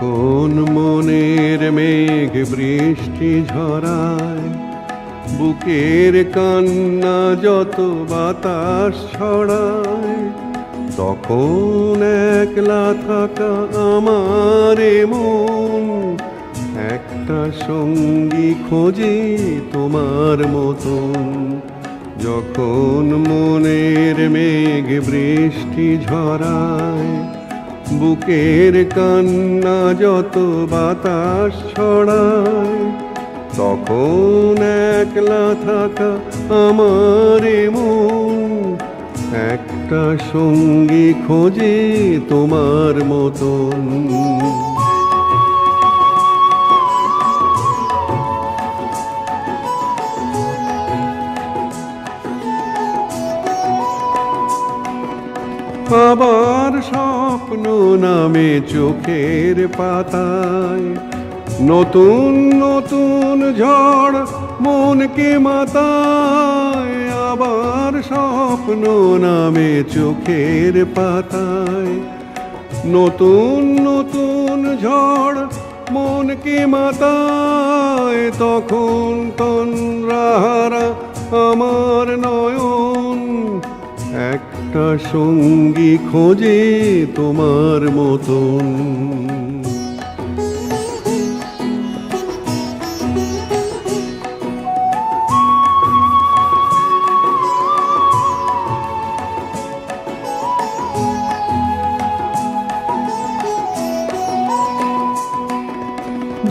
যখন মনের মেঘ বৃষ্টি ঝরায়, বুকের কান্না যত বাতাস ছড়ায়, তখন একলা থাকা আমার মন একটা সঙ্গী খোঁজে তোমার মতন। যখন মনের মেঘ বৃষ্টি ঝরায়, বুকের কান্না যত বাতাস ছড়ায়, তখন একলা থাকা আমার মন একটা সঙ্গী খোঁজে তোমার মতন। আবার স্বপ্ন নামে চোখের পাতায়, নতুন নতুন ঝড় মনকে মাতায়। আবার স্বপ্ন নামে চোখের পাতায়, নতুন নতুন ঝড় মনকে মাতায়, তখন তন্দ্রাহারা আমার নয়ন একটা সঙ্গী খোঁজে তোমার মতন।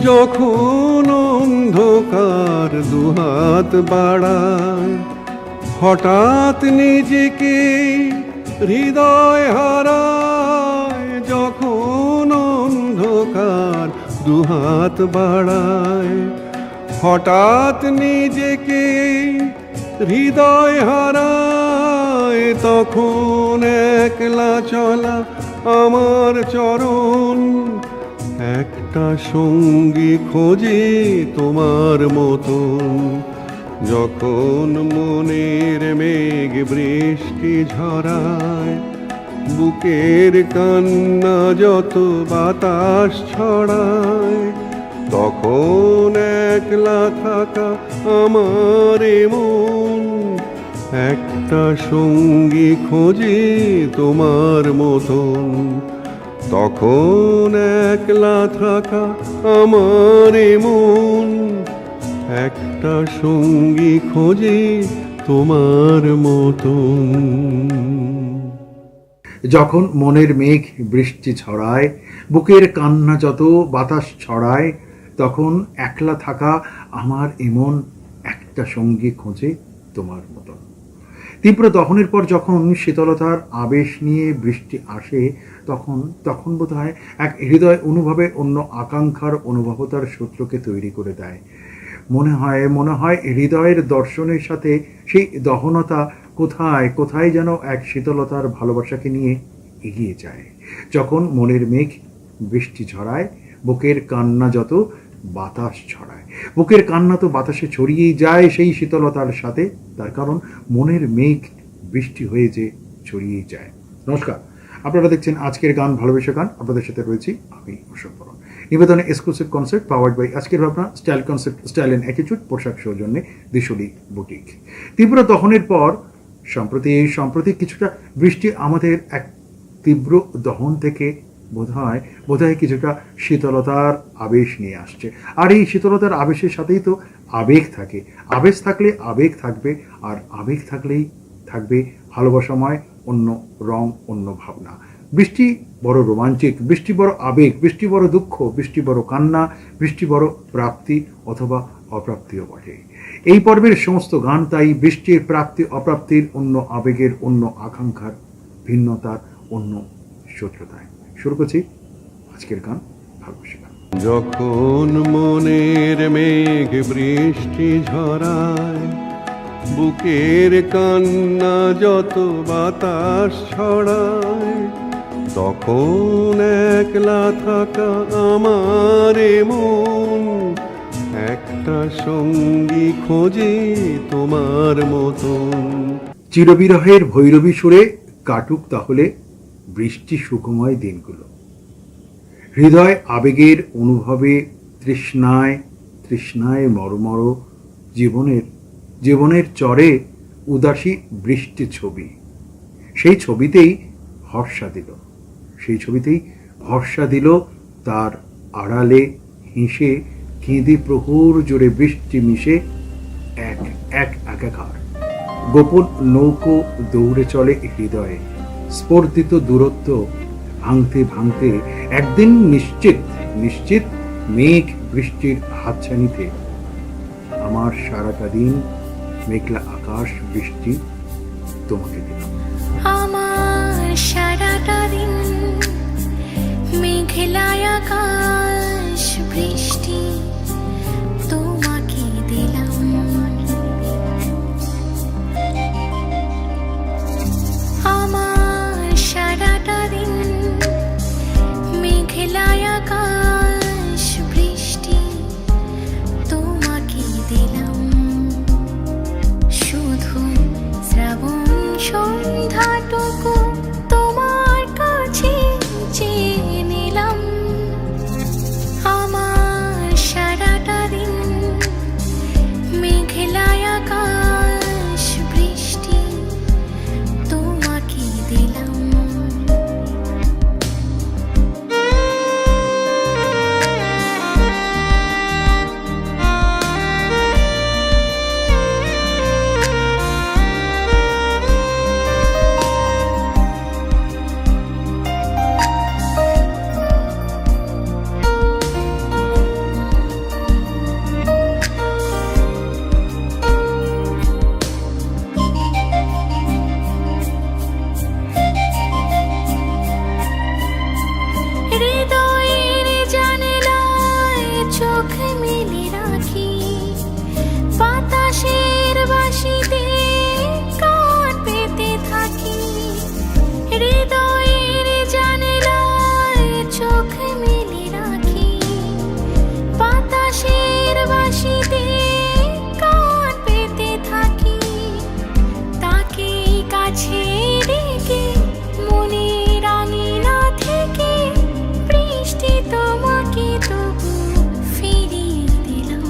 যখন অন্ধকার দুহাত বাড়ায়, হঠাৎ নিজেকে হৃদয় হারায়। যখন অন্ধকার দুহাত বাড়ায়, হঠাৎ নিজেকে হৃদয় হারায়, তখন একলা চলা আমার চরণ একটা সঙ্গী খোঁজে তোমার মতন। যখন মনের মেঘ বৃষ্টি ঝরায়, বুকের কান্না যত বাতাস ছড়ায়, তখন একলা থাকা আমার মন একটা সঙ্গী খোঁজে তোমার মতন। তখন একলা থাকা আমার মন একটা সঙ্গী খোঁজে তোমার মতন। যখন মনের মেঘ বৃষ্টি ছড়ায়, বুকের কান্না যত বাতাস ছড়ায়, তখন একলা থাকা আমার এমন একটা সঙ্গী খোঁজে তোমার মতন। তীব্র দহনের পর যখন শীতলতার আবেশ নিয়ে বৃষ্টি আসে, তখন বোধ হয় এক হৃদয় অনুভবে অন্য আকাঙ্ক্ষার অনুভবতার সূত্রকে তৈরি করে দেয়। মনে হয় হৃদয়ের দর্শনের সাথে সেই দহনতা কোথায় যেন এক শীতলতার ভালোবাসাকে নিয়ে এগিয়ে যায়। যখন মনের মেঘ বৃষ্টি ঝরায়, বুকের কান্না যত বাতাস ছড়ায়, বুকের কান্না তো বাতাসে ছড়িয়েই যায় সেই শীতলতার সাথে, তার কারণ মনের মেঘ বৃষ্টি হয়ে যে ছড়িয়েই যায়। নমস্কার, আপনারা দেখছেন আজকের গান ভালোবেসে গান। আপনাদের সাথে রয়েছি আমি অশোক বরণ। নিবেদনে এক্সক্লুসিভ কনসেপ্ট পাওয়ার্ড বাই আজকের ভাবনা style concept, style and attitude, পোশাক সৌজন্যে দিশলি বুটিক। তীব্র দহনের পর সম্প্রতি কিছুটা বৃষ্টি আমাদের এক তীব্র দহন থেকে বোধহয় কিছুটা শীতলতার আবেশ নিয়ে আসছে। আর এই শীতলতার আবেশের সাথেই তো আবেগ থাকে। আবেশ থাকলে আবেগ থাকবে, আর আবেগ থাকলেই থাকবে ভালোবাসাময় অন্য রং, অন্য ভাবনা। বৃষ্টি বড় রোমান্টিক, বৃষ্টি বড় আবেগ, বৃষ্টি বড় দুঃখ, বৃষ্টি বড় কান্না, বৃষ্টি বড় প্রাপ্তি অথবা অপ্রাপ্তিও বটে। এই পর্বের সমস্ত গান তাই বৃষ্টির প্রাপ্তি অপ্রাপ্তির, অন্য আবেগের, অন্য আকাঙ্ক্ষার, ভিন্নতার, অন্য শত্রুতায়। শুরু করছি আজকের গান ভালোবেসে গান। যখন মনের মেঘ বৃষ্টি ঝরায়, বুকের কান্না যত বাতাস ছড়ায়, তখন একলা থাকা আমার মন একটা সঙ্গী খোঁজে তোমার মতন। চিরবিরহের ভৈরবী সুরে কাটুক তাহলে বৃষ্টি সুখময় দিনগুলো। হৃদয় আবেগের অনুভবে তৃষ্ণায় তৃষ্ণায় মরমর, জীবনের চরে উদাসী বৃষ্টি ছবি। সেই ছবিতেই ভরসা দিল তার আড়ালে হেসে কেঁদে প্রহর জোরে বৃষ্টি মিশে এক একাকার। গোপন নৌকো দৌড়ে চলে হৃদয়ে, স্পর্ধিত দূরত্ব ভাঙতে ভাঙতে একদিন নিশ্চিত মেঘ বৃষ্টির হাতছানিতে আমার সারাটা দিন মেঘলা আকাশ বৃষ্টি তোমাকে দিলাম। আমার সারাটা দিন মেঘলা আকাশ বৃষ্টি তোমাকে দিলাম। আমার সারাটা দিন মেঘলা আকাশ বৃষ্টি তোমাকে দিলাম। শুধু শ্রাবণ সন্ধ্যাটুকু তোমার কাছে চেয়ে নিলাম। আমার সারাটা দিন মেঘলা আকাশ বৃষ্টি তোমাকে দিলাম। হৃদয়ের জানালায় চোখ মেলে রাখি, বাতাসের বাঁশিতে কান পেতে থাকি। হৃদয়ের জানালায় চোখ মেলে রাখি, বাতাসের বাঁশিতে কান পেতে থাকি। তাকে কাছে ডেকে মনের আঙিনা থেকে বৃষ্টি তোমাকে তবু ফিরিয়ে দিলাম।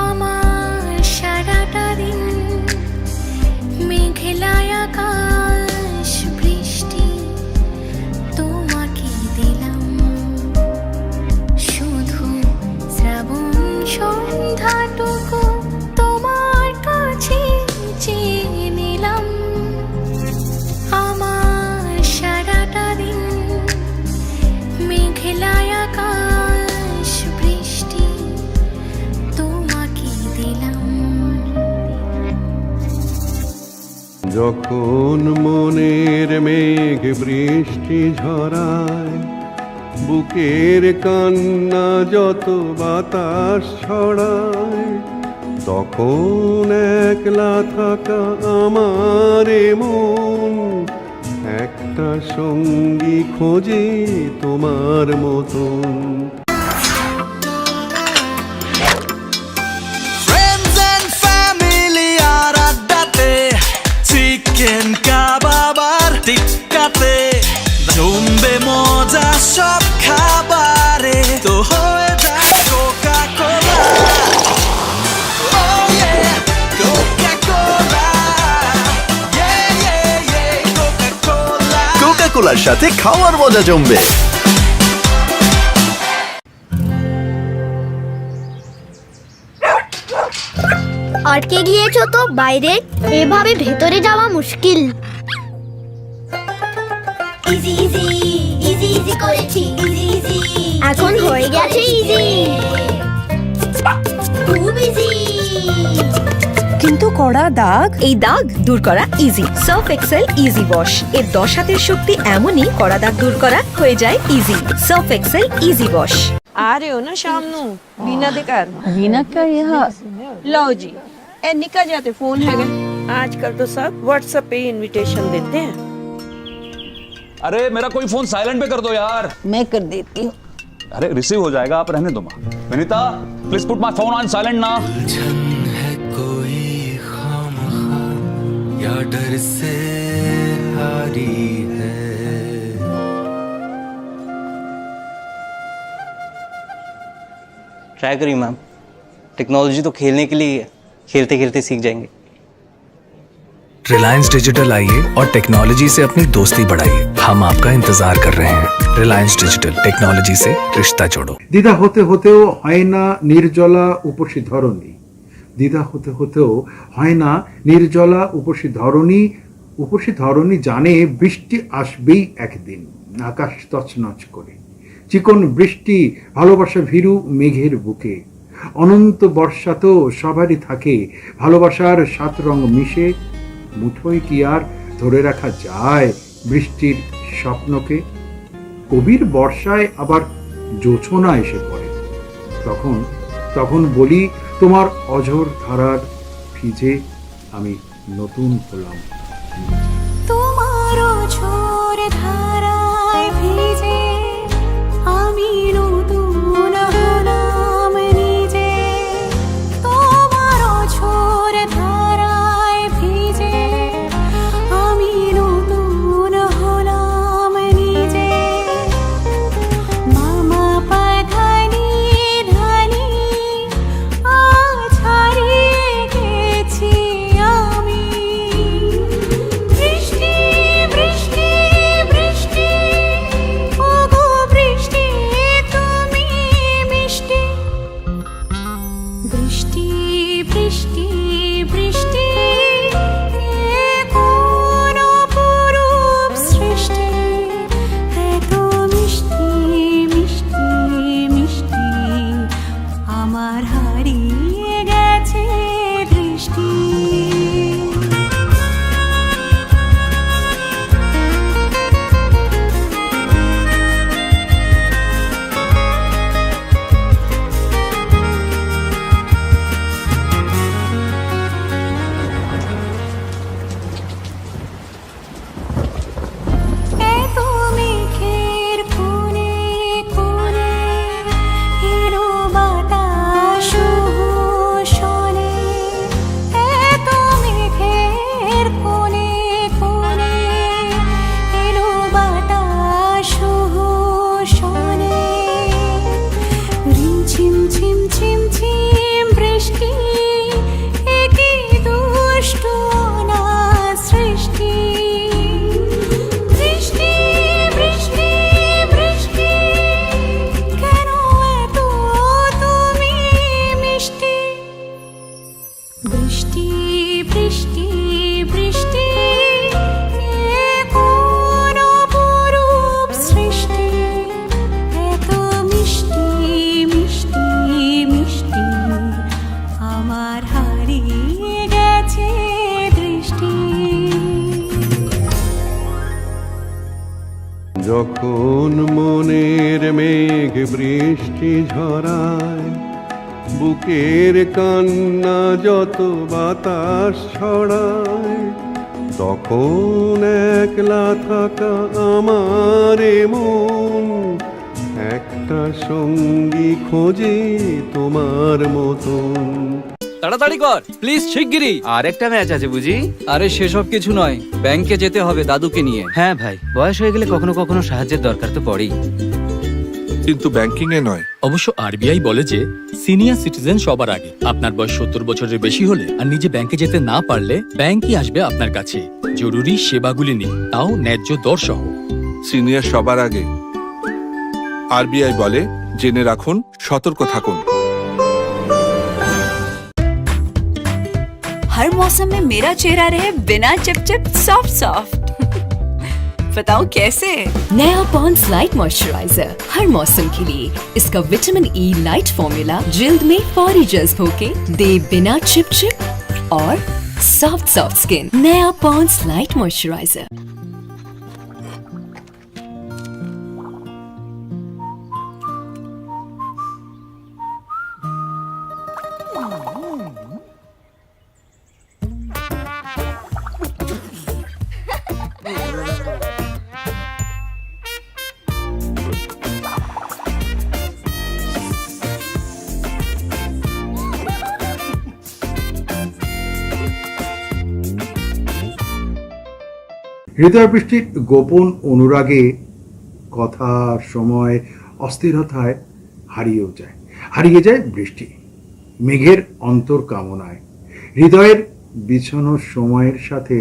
আমার সারাটা দিন মেঘলা আকাশ বৃষ্টি তোমাকে দিলাম। শুধু শ্রাবণ সন্ধ্যাটুকু তোমার কাছে চেয়ে নিলাম। আমার সারাটা দিন মেঘলা আকাশ বৃষ্টি তোমাকে দিলাম। যখন মনের মেঘ বৃষ্টি ঝরায়, বুকের কান্না যত বাতাস ছড়ায়, তখন একলা থাকা আমার মন একটা সঙ্গী খোঁজে তোমার মতন। Friends and family আর আড্ডাতে, চিকেন কাবাব আর টিক্কাতে, জমবে মজা সব খাবারে, তো হয়ে যায় Coca Cola. Oh yeah, Coca-Cola. Yeah, yeah, yeah, Coca-Cola. কোকা-কোলার সাথে খাওয়ার মজা জমবে। আটকে গিয়েছো তো বাইরে, এভাবে ভেতরে যাওয়া মুশকিল। ইজি ইজি ইজি ইজি করেছি, ইজি ইজি এখন হয়ে গেছে ইজি, খুব ইজি। কিন্তু কড়া দাগ, এই দাগ দূর করা easy. Surf Excel easy Wash এর 10 হাতের শক্তি এমনই, কড়া দাগ দূর করা হয়ে যায় easy. Surf Excel easy wash. आ रहे हो ना शाम नू वीना दे घर? वीना का यहाँ लो जी, ए निकल जाते फोन है आजकल तो सब व्हाट्सएप पे इनविटेशन देते हैं। अरे मेरा कोई फोन साइलेंट पे कर दो यार। मैं कर देती हूँ। अरे रिसीव हो जाएगा, आप रहने दो माँ। Vinita please put my phone on silent ना। उलझन है कोई खामखा या डर से हारी है, ट्राई करिए मैम, टेक्नोलॉजी तो खेलने के लिए ही है, खेलते खेलते सीख जाएंगे। रिलायंस डिजिटल आइए और टेक्नोलॉजी से अपनी दोस्ती बढ़ाइए। हम आपका इंतजार कर रहे हैं। रिलायंस डिजिटल, टेक्नोलॉजी से रिश्ता जोड़ो। দ্বিধা হতে হতেও হয় না নির্জলা উপসী ধরণী, দ্বিধা হতে হতেও হয় না নির্জলা উপসী ধরণী জানে বৃষ্টি আসবেই একদিন, আকাশ তছনছ করে। চিকন বৃষ্টি ভালোবাসা ভীরু মেঘের বুকে, অনন্ত বর্ষা তো সবারই থাকে, ভালোবাসার 7 রং মিশে। মুঠোয় কি আর ধরে রাখা যায় বৃষ্টির স্বপ্নকে? কবির বর্ষায় আবার জোছনা এসে পড়ে, তখন বলি তোমার অঝোর ধারার ভিজে আমি নতুন হলাম। তোমারও ঝোর ধারায় ভিজে আমি নতুন হলাম নিজে। তোমারও ঝোর ধারায় ভিজে আমি নতুন হলাম নিজে। মামা পাধানি ধানি আজ হারিয়ে গেছি আমি। বৃষ্টি বৃষ্টি বৃষ্টি ওগো বৃষ্টি তুমি মিষ্টি। বৃষ্টি বৃষ্টি বৃষ্টি এ কোন অপরূপ সৃষ্টি, এত মিষ্টি মিষ্টি মিষ্টি আমার হারিয়ে গেছে দৃষ্টি। এত মেঘের কোণে কোণে এলো বাতাস শোনে। এত মেঘের কোণে কোণে এলো বাতাস শোনে। রিমঝিম ঝিম ঝিম ঝিম বৃষ্টি একই দুষ্ট না সৃষ্টি। বৃষ্টি বৃষ্টি বৃষ্টি কেন এত তুমি মিষ্টি। বৃষ্টি বৃষ্টি বৃষ্টি এ কোন অপরূপ সৃষ্টি, এত মিষ্টি মিষ্টি মিষ্টি আমার হারিয়ে গেছে দৃষ্টি। যখন মনের মেঘ বৃষ্টি ঝরায়, বুকের কান্না যত বাতাস ছড়ায়, তখন একলা থাকা আমার মন একটা সঙ্গী খোঁজে তোমার মতন। তাড়াতাড়ি কর প্লিজ, শিগগিরই। আর একটা ম্যাচ আছে বুঝি? আরে সেসব কিছু নয়, ব্যাংকে যেতে হবে দাদুকে নিয়ে। হ্যাঁ ভাই, বয়স হয়ে গেলে কখনো কখনো সাহায্যের দরকার তো পড়েই। কিন্তু ব্যাংকিং এ নয়। অবশ্য আরবিআই বলে যে সিনিয়র সিটিজেন সবার আগে। আপনার বয়স 70 বছরের বেশি হলে আর নিজে ব্যাংকে যেতে না পারলে ব্যাংকই আসবে আপনার কাছে জরুরি সেবাগুলি নিয়ে, তাও ন্যায্য দর সহ। সিনিয়র সবার আগে। আরবিআই বলে জেনে রাখুন, সতর্ক থাকুন। हर मौसम में मेरा चेहरा रहे बिना चिपचिप सॉफ्ट सॉफ्ट। बताओ कैसे? नया पॉन्ड्स लाइट मॉइस्चराइजर हर मौसम के लिए। इसका विटामिन ई लाइट फॉर्मूला जिल्द में फौरी जज्ब होके दे बिना चिपचिप और सॉफ्ट सॉफ्ट स्किन। नया पॉन्ड्स लाइट मॉइस्चराइजर। হৃদয় বৃষ্টির গোপন অনুরাগে কথা সময় অস্থিরতায় হারিয়েও যায়। হারিয়ে যায় বৃষ্টি মেঘের অন্তর কামনায়। হৃদয়ের বিছানোর সময়ের সাথে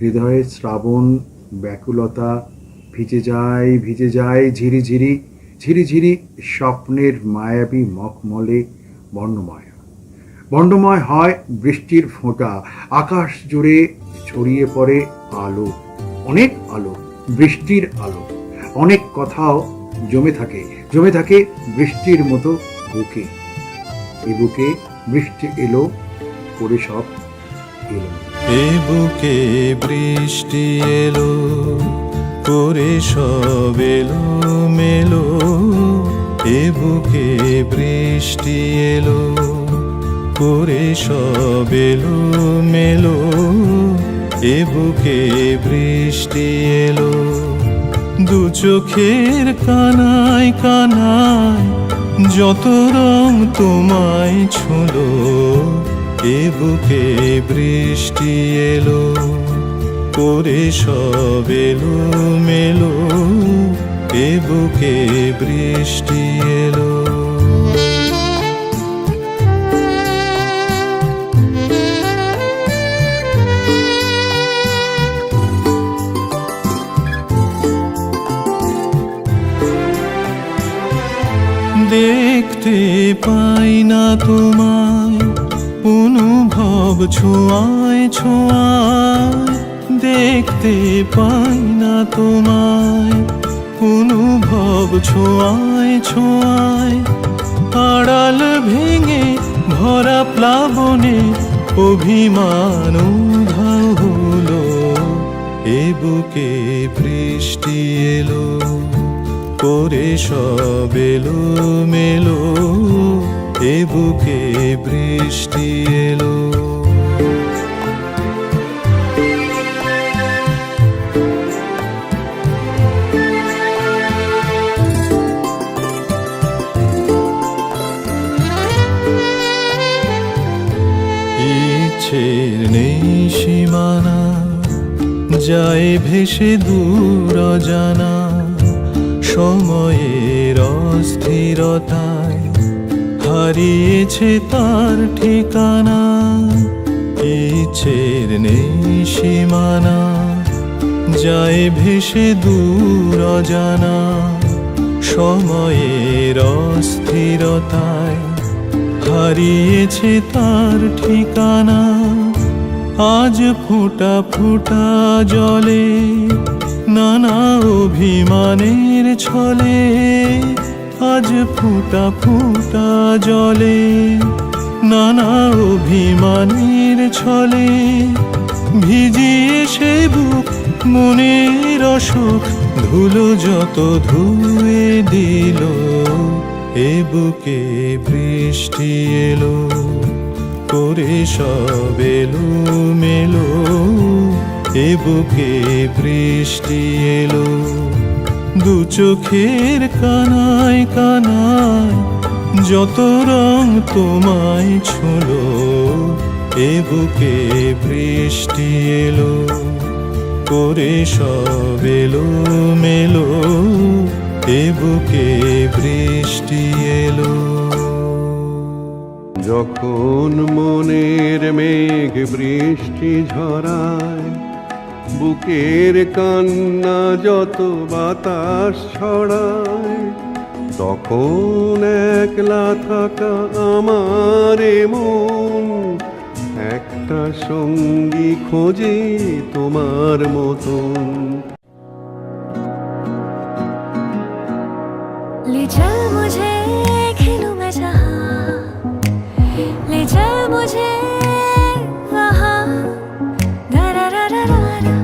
হৃদয়ের শ্রাবণ ব্যাকুলতা ভিজে যায় ঝিরিঝিরি ঝিরিঝিরি স্বপ্নের মায়াবী মখমলে বর্ণময় হয় বৃষ্টির ফোঁটা। আকাশ জুড়ে ছড়িয়ে পড়ে আলো, অনেক আলো, বৃষ্টির আলো। অনেক কথাও জমে থাকে বৃষ্টির মতো বুকে। এ বুকে বৃষ্টি এলো করে সব এলো। এ বুকে বৃষ্টি এলো করে সব এলো মেলো। এ বুকে বৃষ্টি এলো করে সব এলো মেলো। এ বুকে বৃষ্টি এলো দু চোখের কানায় কানায় যত রং তোমায় ছুঁলো। এ বুকে বৃষ্টি এলো করে সব এলো মেলো। এ বুকে বৃষ্টি এলো। দেখতে পাই না তোমায় অনুভব ছোঁয়ায় ছোঁয়ায়। দেখতে পাই না তোমায় অনুভব ছোঁয়ায় ছোঁয়ায়। আড়াল ভেঙে ভরা প্লাবনে অভিমান উধাও হলো। এ বুকে বৃষ্টি এলো করে সব এলো মেলো। এ বুকে বৃষ্টি এলো। ইচ্ছের নেই সীমানা যায় ভেসে দূর অজানা। সময়ের অস্থিরতায় হারিয়েছে তার ঠিকানা। ইচ্ছের নেই সীমানা যায় ভেসে দূর অজানা। সময়ের অস্থিরতায় হারিয়েছে তার ঠিকানা। আজ ফোঁটা ফোঁটা জলে নানা অভিমানের ছলে। আজ ফোঁটা ফোঁটা জলে নানা অভিমানের ছলে। ভিজিয়ে সে বুক মনের অসুখ ধুলো যত ধুয়ে দিল। এ বুকে বৃষ্টি এলো করে সব এলো মেলো। এ বুকে বৃষ্টি এলো দু চোখের কানায় কানায় যত রং তোমায় ছুঁলো। এ বুকে বৃষ্টি এলো করে সব এলো মেলো। এ বুকে বৃষ্টি এলো। যখন মনের মেঘ বৃষ্টি ঝরায় বুকের কান্না যত বাতাস ছড়ায়। তখন একলা থাকা আমার মন একটা সঙ্গী খোঁজে তোমার মতন। ले चल मुझे खेलूं मैं जहाँ, ले चल मुझे वहाँ। दरारारारा,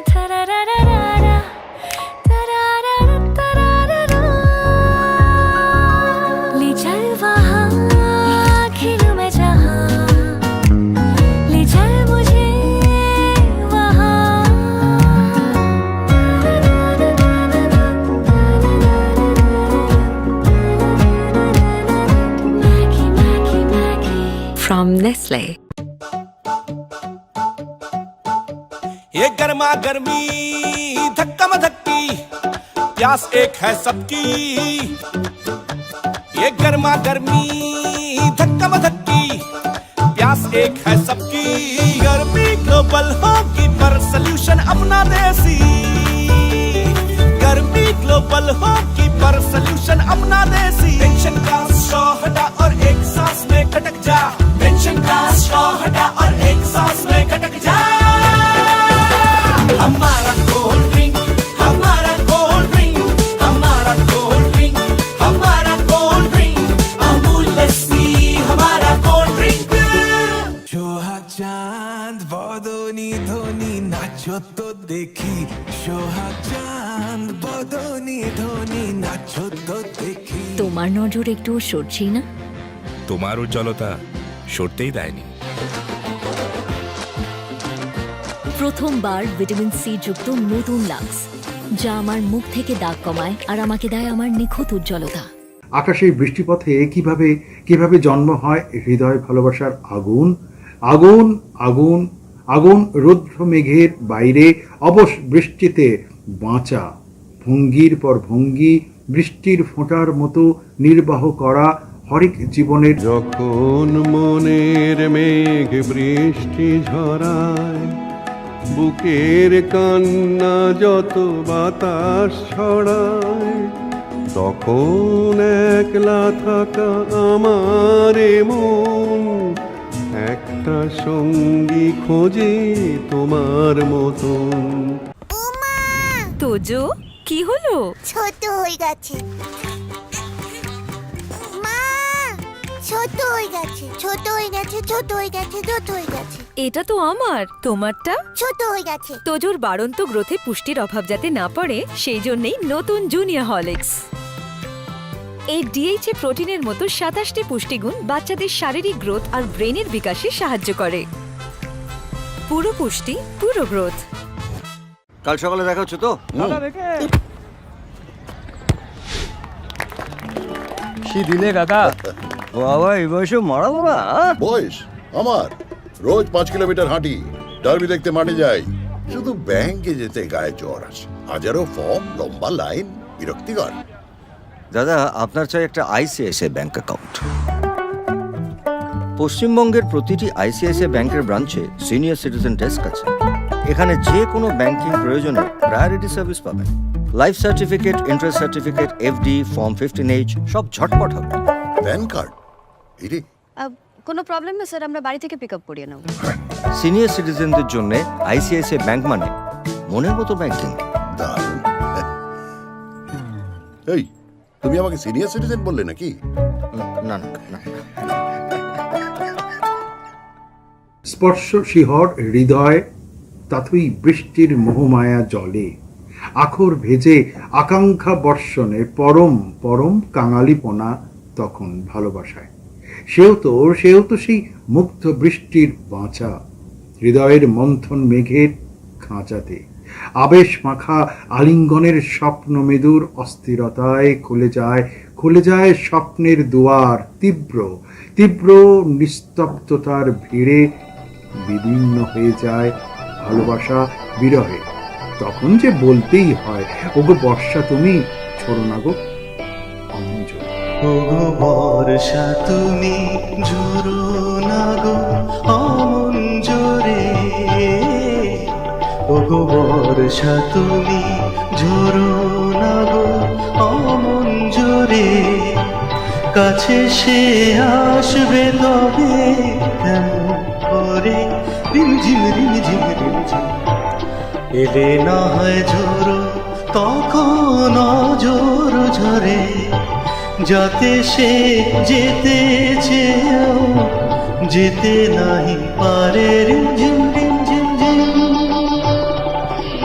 तरारारारा, तरारारारा। ले चल वहाँ खेलूं मैं जहाँ, ले चल मुझे वहाँ। From Nestle. ये गर्मा गर्मी धक्का धक्की प्यास एक है सबकी। ये गर्मा गर्मी धक्का धक्की प्यास एक है सबकी गर्मी ग्लोबल होगी पर सल्यूशन अपना देसी गर्मी ग्लोबल होगी पर सल्यूशन अपना देसी टेंशन का स्ट्रॉ हटा और एक सांस में खटक जा टेंशन का स्ट्रॉ हटा और एक सांस में खटक जा हमारा कोल्ड ड्रिंक हमारा कोल्ड ड्रिंक हमारा कोल्ड ड्रिंक हमारा कोल्ड ड्रिंक अमूल लस्सी हमारा कोल्ड ड्रिंक সোহাগ চাঁদ বদনী ধ্বনি নাচো তো দেখি সোহাগ চাঁদ বদনী ধ্বনি নাচো তো দেখি তোমার নজর একটু সরছি না? তোমার উজ্জ্বলতা সরতেই দেয়নি। প্রথমবার ভিটামিন সি যুক্ত নতুন লাক্স, যা আমার মুখ থেকে দাগ কমায় আর আমাকে দেয় আমার নিখুঁত উজ্জ্বলতা। আকাশের বৃষ্টিপথে কিভাবে কিভাবে জন্ম হয় হৃদয় ভালোবাসার আগুন। আগুন আগুন আগুন রুদ্র মেঘের বাইরে অবশ বৃষ্টিতে বাঁচা, ভঙ্গির পর ভঙ্গি বৃষ্টির ফোঁটার মতো নির্বাহ করা হরেক জীবনের। যখন মনের মেঘ বৃষ্টি ঝরায়, বুকের কান্না যত বাতাস ছড়ায়, তখন একলা থাকা আমার মন একটা সঙ্গী খোঁজে তোমার মতন। তোজো, কি হলো? ছোট হয়ে গেছে মা, ছোট হয়ে গেছে ছোট হয়ে গেছে ছোট হয়ে গেছে ছোট হয়ে গেছে। এটা তো আমার, তোমারটা ছোট হয়ে গেছে। তোজোর বাড়ন্ত গ্রোথে পুষ্টির অভাব যাতে না পড়ে সেই জন্যই নতুন জুনিয়র হরলিক্স। এই ডিএইচএ প্রোটিনের মতো 27টি পুষ্টিগুণ বাচ্চাদের শারীরিক গ্রোথ আর ব্রেনের বিকাশে সাহায্য করে। পুরো পুষ্টি, পুরো গ্রোথ। কাল সকালে দেখা হচ্ছে তো? কি দিলে কাকা? বাবা এই বয়সে মারাবো না। বয়স আমার রোজ 5 কিলোমিটার হাঁটি, ডার্বি দেখতে মাঠে যাই, শুধু ব্যাংকে যেতে গায়ে জ্বর আসে। হাজারো ফর্ম, লম্বা লাইন, বিরক্তিকর। দাদা আপনার চাই একটা আইসিআইসিআই ব্যাংক অ্যাকাউন্ট। পশ্চিমবঙ্গের প্রতিটি আইসিআইসিআই ব্যাংকের ব্রাঞ্চে সিনিয়র সিটিজেন ডেস্ক আছে। এখানে যে কোনো ব্যাংকিং প্রয়োজনে প্রায়োরিটি সার্ভিস পাবেন। Life certificate, interest certificate, FD, form 15H সব ঝটপট হবে। প্যান কার্ড এরে কোনো প্রবলেম না স্যার, আমরা বাড়ি থেকে পিক আপ করিয়ে নেব। সিনিয়র সিটিজেনদের জন্য আইসিআইসিআই ব্যাংক মানে মনের মতো ব্যাংকিং। দারুণ। এই তুমি আমাকে সিনিয়র সিটিজেন বললে নাকি? না না না, স্পর্শ শিহর হৃদয়, তাতেই বৃষ্টির মোহমায়া জলে আখর ভেজে আকাঙ্ক্ষা বর্ষণে পরম পরম কাঙালিপনা তখন ভালোবাসায়। সেও তো সেই মুগ্ধ বৃষ্টির বাঁচা, হৃদয়ের মন্থন মেঘের খাঁচাতে আবেশ মাখা আলিঙ্গনের স্বপ্ন মেদুর অস্থিরতায় খুলে যায় স্বপ্নের দুয়ার। তীব্র তীব্র নিস্তব্ধতার ভিড়ে বিদীর্ণ হয়ে যায় ভালোবাসা বিরহে। তখন যে বলতেই হয়, ওগো বর্ষা তুমি ছোড়ো না গো অমন জোরে। ওগো বর্ষা তুমি ঝরো না গো অমন জোরে, ওগো বর্ষা তুমি ঝরো না গো অমন জোরে, কাছে সে আসবে তবে কেমন করে রিমঝিম রিমঝিম রিমঝিম। এলে না হয় ঝোরো তখন অঝোর ঝরে, যাতে সে যেতে চেয়েও যেতে নাহি পারে রিমঝিম রিমঝিম ঝিম।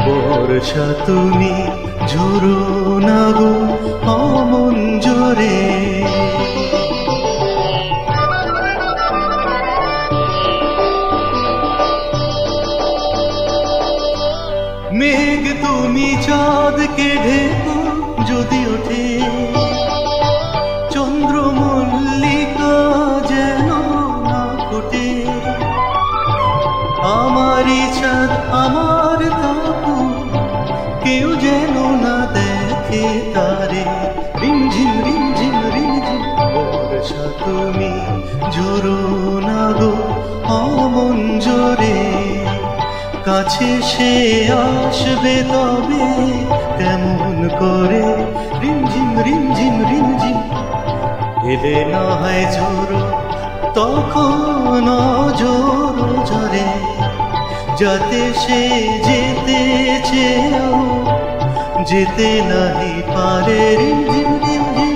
বর্ষা তুমি ঝরো না গো অমন জোরে। মেঘ তুমি চাঁদকে ঢেকো যদি ওঠে, চন্দ্রমল্লিকা যেন না ফোটে। আমারই চাঁদ আমার তাকু, কেউ যেন না দেখে তারে রিমঝিম রিমঝিম রিমঝিম। তুমি জোরো না গো অমন জোরে, কাছে সে আসবে তবে কেমন করে, রিমঝিম রিমঝিম রিমঝিম এলে না হয় জোরো তখন জোরো ঝরে, যাতে সে যেতে চেয়েও যেতে নাহি পারে, রিমঝিম রিমঝিম।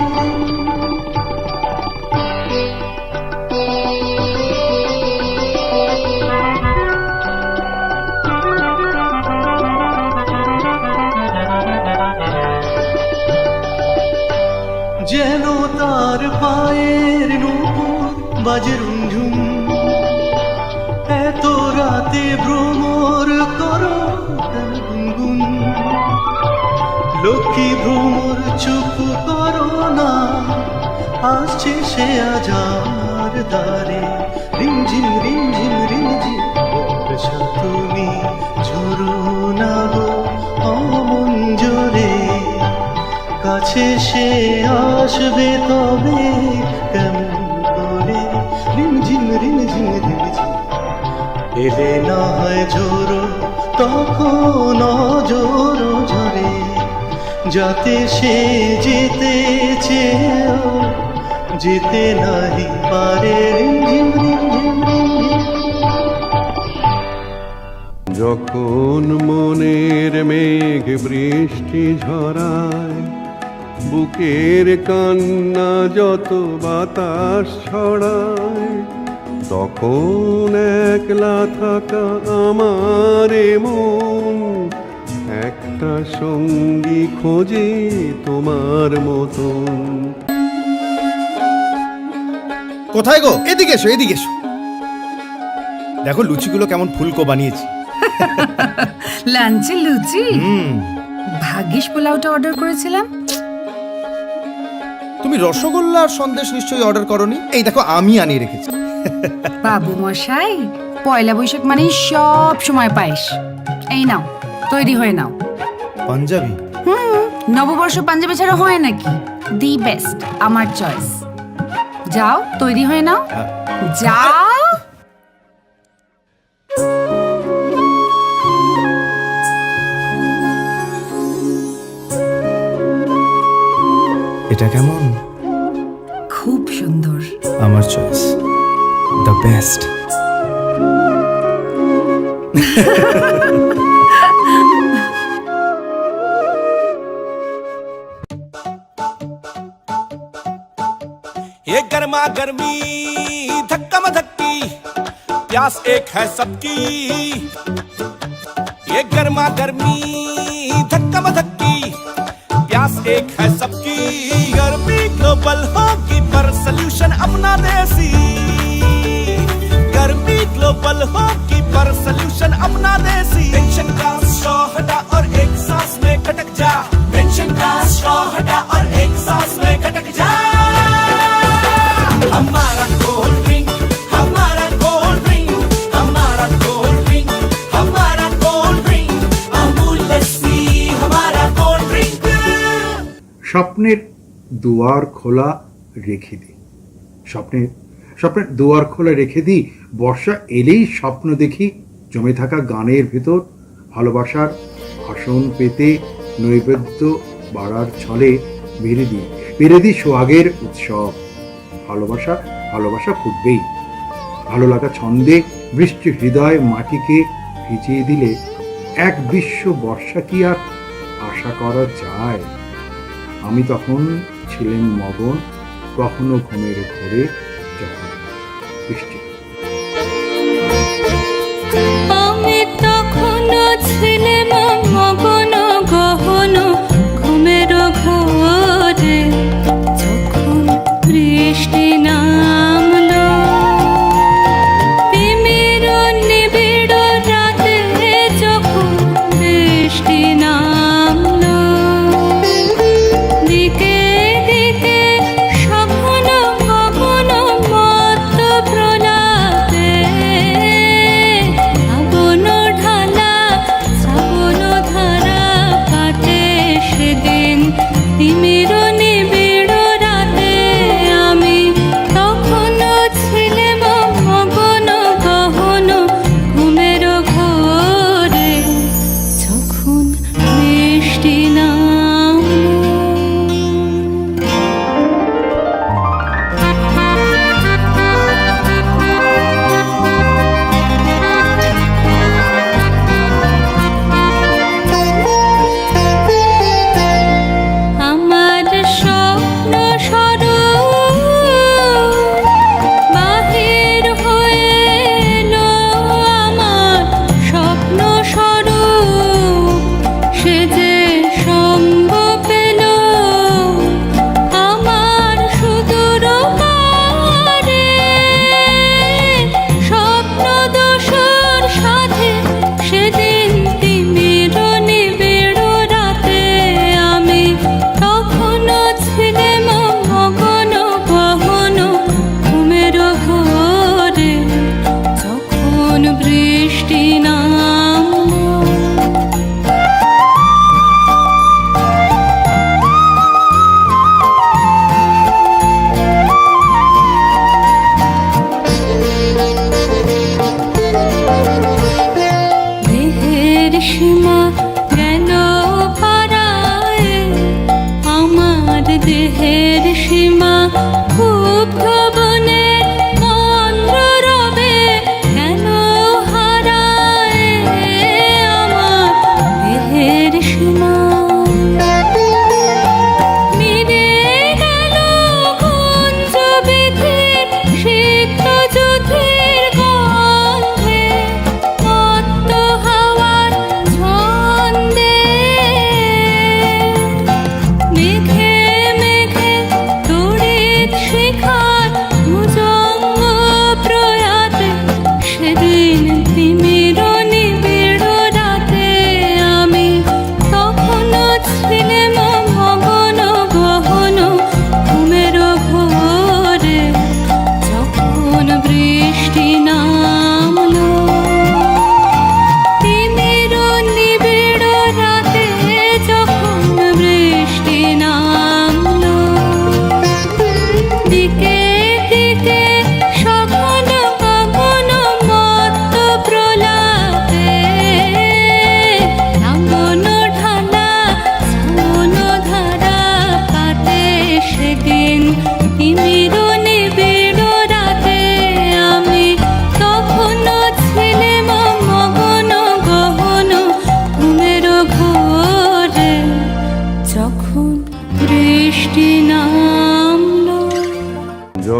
যেন তার পায়ের নূপুর বাজে রুমঝুম, এত রাতে ভ্রমর করো কেন গুনগুন, লক্ষ্মী ভ্রমর চুপ করো না, আসছে সে আজ আমার দ্বারে, রিমঝিম রিমঝিম রিমঝিম বর্ষা তুমি ঝরো না গো অমন জোরে, কাছে সে আসবে তবে কেমন করে, রিমঝিম রিমঝিম রিমঝিম এলে না হয় জোরো তখন জোরো ঝরে, যাতে সে যেতে চেয়েও যেতে নাহি পারে, রিমঝিম রিমঝিম রিমঝিম। যখন মনের মেঘ বৃষ্টি ঝরায়, বুকের কান্না যত বাতাস ছড়ায়, তখন একলা থাকা আমার মন একটা সঙ্গী খোঁজে তোমার মতন। কোথায় গো? এদিকে এসো এদিকে এসো, দেখো লুচিগুলো কেমন ফুলকো বানিয়েছি। লাঞ্চে লুচি? ভাগ্যিস পোলাওটা অর্ডার করেছিলাম। তুমি রসগোল্লা আর সন্দেশ নিশ্চয়ই অর্ডার করনি, এই দেখো আমি আনিয়ে রেখেছি। বাবু মশাই, পয়লা বৈশাখ মানে সব সময় পায়েস। এই নাও, তৈরি হয়ে নাও। পাঞ্জাবি? নববর্ষ পাঞ্জাবি ছাড়া হয় নাকি? দি বেস্ট, আমার চয়েস। যাও, তৈরি হয়ে নাও, যাও। এটা কেমন? খুব সুন্দর। আমার চয়েস, দ্য বেস্ট। ये गर्मा गर्मी धक्का मधक्की, प्यास एक है सबकी, ये गर्मा गर्मी धक्का मधक्की, प्यास एक है सबकी, गर्मी ग्लोबल होगी पर सल्यूशन अपना देसी, गर्मी ग्लोबल होगी पर सल्यूशन अपना देसी, टेंशन का स्ट्रॉ हटा और एक सांस में खटक जा, टेंशन का स्ट्रॉ हटा और एक सांस में खटक जा, हमारा कोल्ड ड्रिंक, हमारा कोल्ड ड्रिंक, हमारा कोल्ड ड्रिंक, हमारा कोल्ड ड्रिंक, अमूल लस्सी हमारा कोल्ड ड्रिंक। স্বপ্নের দুয়ার খোলা রেখে দিই, স্বপ্নের দুয়ার খোলা রেখে দিই, বর্ষা এলেই স্বপ্ন দেখি জমে থাকা গানের ভেতর, ভালোবাসার ভাষণ পেতে নৈবেদ্য বাড়ার ছলে বেড়ে দিই সোহাগের উৎসব, ভালোবাসা ভালোবাসা ফুটবেই, ভালো লাগা ছন্দে বৃষ্টি হৃদয় মাটিকে ভিজিয়ে দিলে এক বিশ্ব বর্ষা কি আর আশা করা যায়। আমি তখন ছিলেন মগন, কখনো ঘুমের ঘোরে, যখন বৃষ্টি। আমি তখনও ছিলাম মগন গহন ঘুমের ঘোরে, যখন বৃষ্টি নামলো, প্রেমের নিবিড় রাতে যখন বৃষ্টি নামলো, দিকে দিকে সঘন গগন মত্ত প্রলাপে, শ্রাবণ ঢালা শ্রাবণ ধারা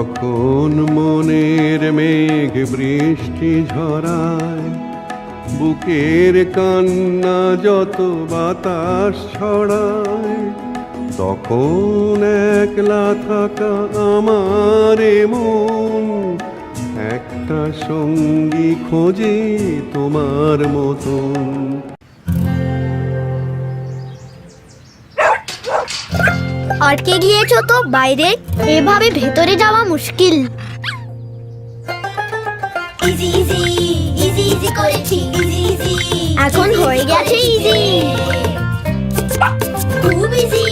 যখন মনের মেঘ বৃষ্টি ঝরায়, বুকের কান্না যত বাতাস ছড়ায়, তখন একলা থাকা আমার মন একটা সঙ্গী খোঁজে তোমার মতন। আটকে গিয়েছো তো বাইরে, এভাবে ভেতরে যাওয়া মুশকিল। ইজি ইজি ইজি ইজি করেছি, ইজি ইজি এখন হয়ে গেছে ইজি, খুব ইজি।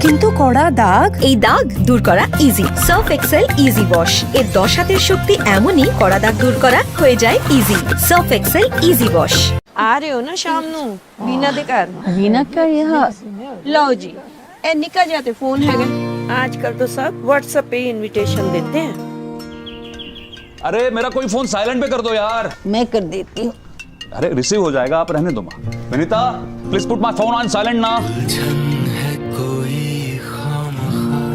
কিন্তু কড়া দাগ, এই দাগ দূর করা easy. Surf Excel easy Wash এর 10 হাতের শক্তি এমনই কড়া দাগ দূর করা হয়ে যায় easy. Surf Excel easy wash. आ रहे हो ना शाम नू बीना दे घर? वीना का यहाँ लो जी, ए निका जाते फोन है आजकल तो सब व्हाट्सएप पे इनविटेशन देते हैं। अरे मेरा कोई फोन साइलेंट पे कर दो यार। मैं कर देती हूँ। अरे रिसीव हो जाएगा, आप रहने दो माँ। Vinita please put my phone on silent ना। कोई खामखा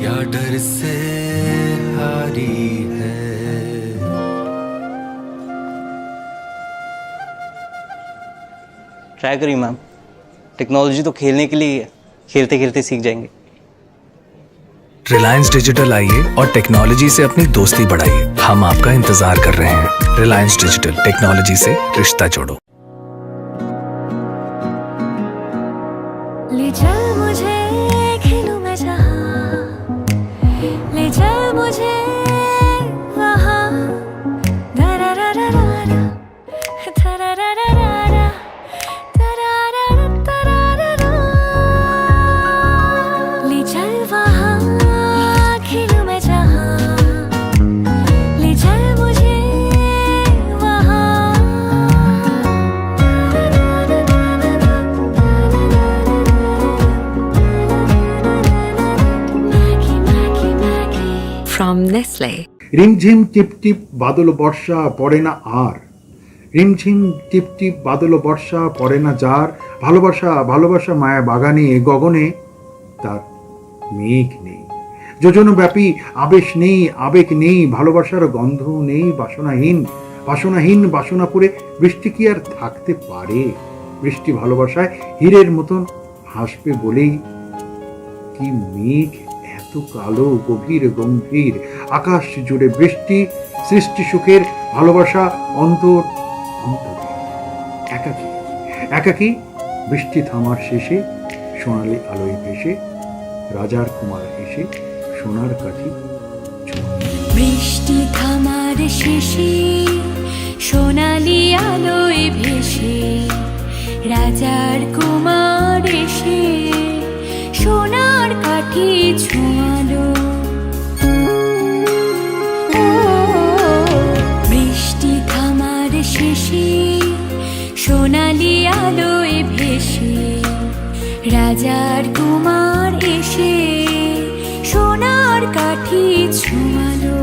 या डर से हारी है। ट्राई करिए मैम, टेक्नोलॉजी तो खेलने के लिए खेलते खेलते सीख जाएंगे। रिलायंस डिजिटल आइए और टेक्नोलॉजी से अपनी दोस्ती बढ़ाइए। हम आपका इंतजार कर रहे हैं। रिलायंस डिजिटल, टेक्नोलॉजी से रिश्ता जोड़ो। ले चल मुझे खेलूं मैं जहां, ले चल मुझे वहां, रा रा रा रा रा रा रा रा रा रा रा। ले चल वहां खेलूं मैं जहां, ले चल मुझे वहां। From Nestle. রিমঝিম টিপটিপ বাদল বর্ষা পড়ে না আর, রিমঝিম টিপটিপ বাদল বর্ষা পড়ে না যার, ভালোবাসা ভালোবাসা মায়া বাগানে গগনে তার মেঘ নেই, যোজনব্যাপী আবেশ নেই, আবেগ নেই, ভালোবাসার গন্ধ নেই, বাসনাহীন বাসনাহীন বাসনা করে বৃষ্টি কি আর থাকতে পারে? বৃষ্টি ভালোবাসায় হীরের মতন হাসবে বলেই কি মেঘ এত কালো, গভীর গম্ভীর, আকাশ জুড়ে বৃষ্টি, সৃষ্টি সুখের ভালোবাসা অন্তর অন্তর। একাকী একাকী বৃষ্টি থামার শেষে সোনালি আলোয় ভেসে, রাজার কুমার এসে সোনার কাঠি বৃষ্টি থামার শেষে সোনালি আলোয় ভেসে, রাজার কুমার এসে সোনার কাঠি ছোঁয়ালো। বৃষ্টি থামার শেষে সোনালি আলোয় ভেসে, রাজার কুমার এসে সোনার কাঠি ছোঁয়ালো।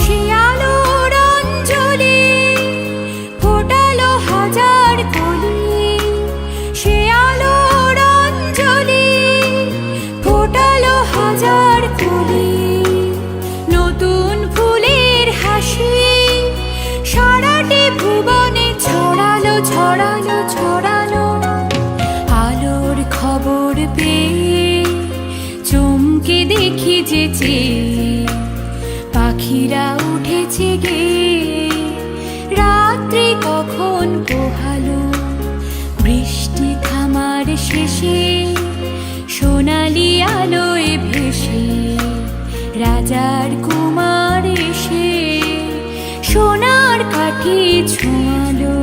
শিয়ালোর অঞ্জলি ফোটালো হাজার কলি, শিয়ালোর অঞ্জলি ফোটালো হাজার কলি, নতুন ফুলের হাসি সারাটি ভুবনে ছড়ালো ছড়ালো ছড়ালো। আলোর খবর পেয়ে চমকে দেখি যেচে, পাখিরা উঠেছে গে, রাত্রি কখন পোহালো। বৃষ্টি থামার শেষে সোনালি আলোয় ভেসে, রাজার কুমার এসে সোনার কাঠি ছোঁয়ালো।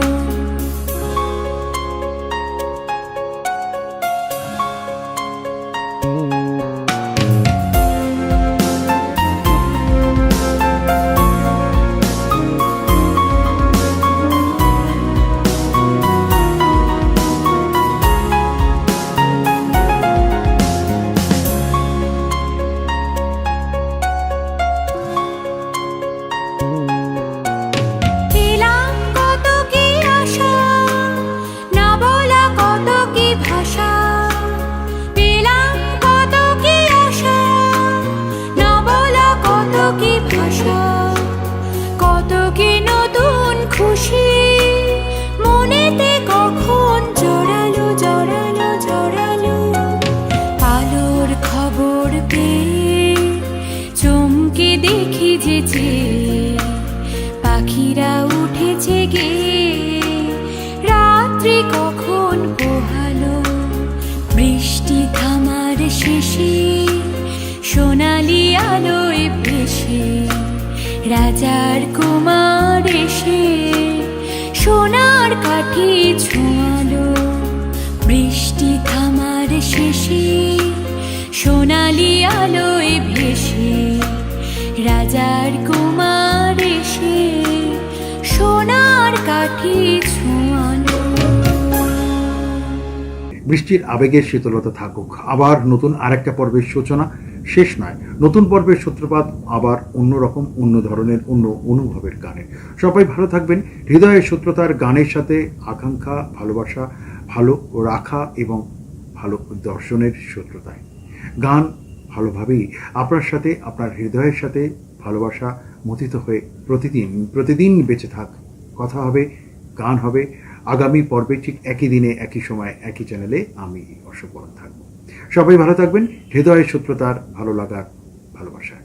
এলাম কখন পোহালো বৃষ্টি থামার শেষে সোনালি আলোয় ভেসে রাজার কুমার এসে সোনার কাঠি ছোঁয়ালো বৃষ্টি থামার শেষে সোনালি আলোয় ভেসে রাজার কুমার এসে সোনার কাঠি ছোঁয়ালো। বৃষ্টির আবেগের শীতলতা থাকুক। আবার নতুন আরেকটা পর্বের সূচনা, শেষ নয়, নতুন পর্বের সূত্রপাত আবার অন্যরকম, অন্য ধরনের, অন্য অনুভবের গানে। সবাই ভালো থাকবেন। হৃদয়ের সূত্রতার গানের সাথে আকাঙ্ক্ষা, ভালোবাসা, ভালো রাখা এবং ভালো দর্শনের সূত্রতায় গান ভালোভাবেই আপনার সাথে, আপনার হৃদয়ের সাথে ভালোবাসা মথিত হয়ে প্রতিদিন বেঁচে থাক। কথা হবে, গান হবে। আগামী পর্বে ঠিক একই দিনে, একই সময়, একই চ্যানেলে আমি অশোক বরণ থাকবো। সবাই ভালো থাকবেন। হৃদয়ের সূত্রতার ভালো লাগার ভালোবাসায়।